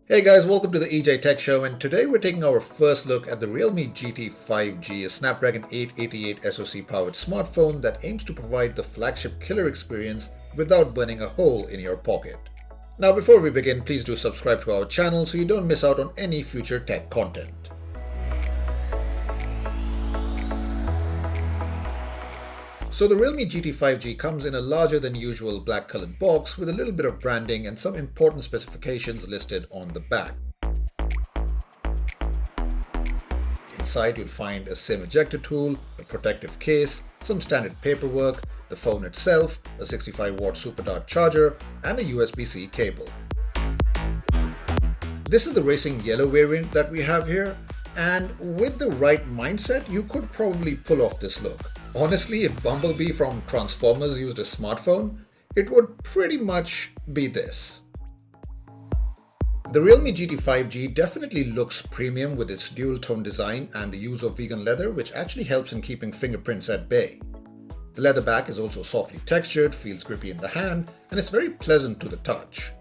Hey guys, welcome to the EJ Tech Show, and today we're taking our first look at the Realme GT 5G, a Snapdragon 888 SoC powered smartphone that aims to provide the flagship killer experience without burning a hole in your pocket. Now before we begin, please do subscribe to our channel so you don't miss out on any future tech content. So the Realme GT 5G comes in a larger than usual black colored box with a little bit of branding and some important specifications listed on the back. Inside you'll find a SIM ejector tool, a protective case, some standard paperwork, the phone itself, a 65-watt super dart charger, and a USB-C cable. This is the racing yellow variant that we have here, and with the right mindset you could probably pull off this look. Honestly, if Bumblebee from Transformers used a smartphone, it would pretty much be this. The Realme GT 5G definitely looks premium with its dual-tone design and the use of vegan leather, which actually helps in keeping fingerprints at bay. The leather back is also softly textured, feels grippy in the hand, and it's very pleasant to the touch.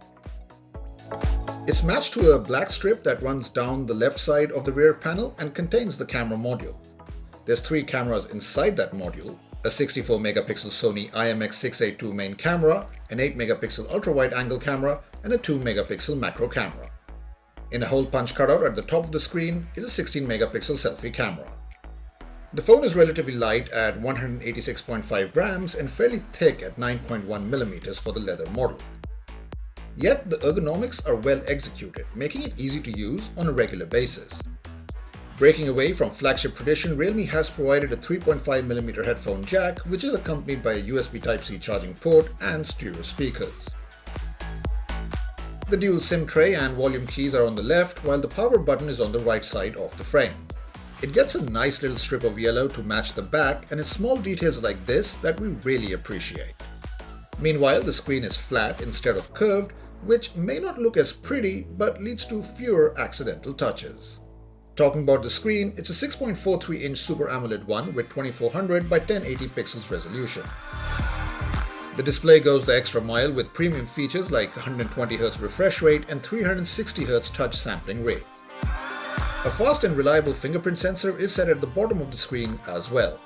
It's matched to a black strip that runs down the left side of the rear panel and contains the camera module. There's 3 cameras inside that module, a 64-megapixel Sony IMX682 main camera, an 8-megapixel ultra-wide-angle camera, and a 2-megapixel macro camera. In a hole punch cutout at the top of the screen is a 16-megapixel selfie camera. The phone is relatively light at 186.5 grams and fairly thick at 9.1 millimeters for the leather model. Yet the ergonomics are well executed, making it easy to use on a regular basis. Breaking away from flagship tradition, Realme has provided a 3.5mm headphone jack, which is accompanied by a USB Type-C charging port and stereo speakers. The dual SIM tray and volume keys are on the left, while the power button is on the right side of the frame. It gets a nice little strip of yellow to match the back, and it's small details like this that we really appreciate. Meanwhile, the screen is flat instead of curved, which may not look as pretty but leads to fewer accidental touches. Talking about the screen, it's a 6.43-inch Super AMOLED one with 2400 by 1080 pixels resolution. The display goes the extra mile with premium features like 120Hz refresh rate and 360Hz touch sampling rate. A fast and reliable fingerprint sensor is set at the bottom of the screen as well.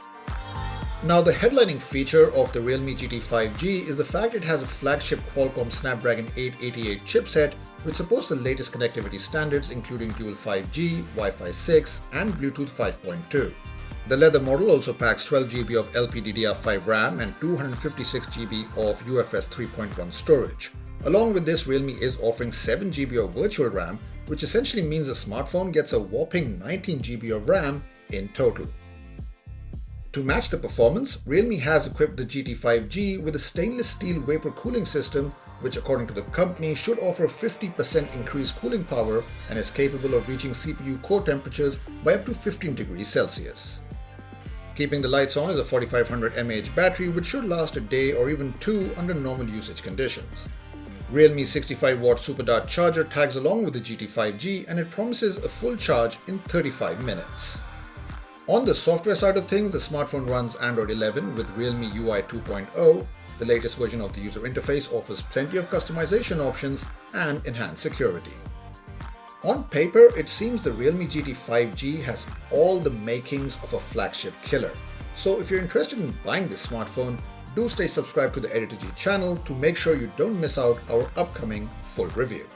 Now, the headlining feature of the Realme GT 5G is the fact it has a flagship Qualcomm Snapdragon 888 chipset, which supports the latest connectivity standards including dual 5G, Wi-Fi 6, and Bluetooth 5.2. The leather model also packs 12GB of LPDDR5 RAM and 256GB of UFS 3.1 storage. Along with this, Realme is offering 7GB of virtual RAM, which essentially means the smartphone gets a whopping 19GB of RAM in total. To match the performance, Realme has equipped the GT 5G with a stainless steel vapor cooling system, which according to the company should offer 50% increased cooling power and is capable of reaching CPU core temperatures by up to 15 degrees Celsius. Keeping the lights on is a 4500 mAh battery, which should last a day or even 2 under normal usage conditions. Realme's 65-watt super dart charger tags along with the GT 5G, and it promises a full charge in 35 minutes. On the software side of things, the smartphone runs Android 11 with Realme UI 2.0. The latest version of the user interface offers plenty of customization options and enhanced security. On paper, it seems the Realme GT 5G has all the makings of a flagship killer. So if you're interested in buying this smartphone, do stay subscribed to the editorji channel to make sure you don't miss out our upcoming full review.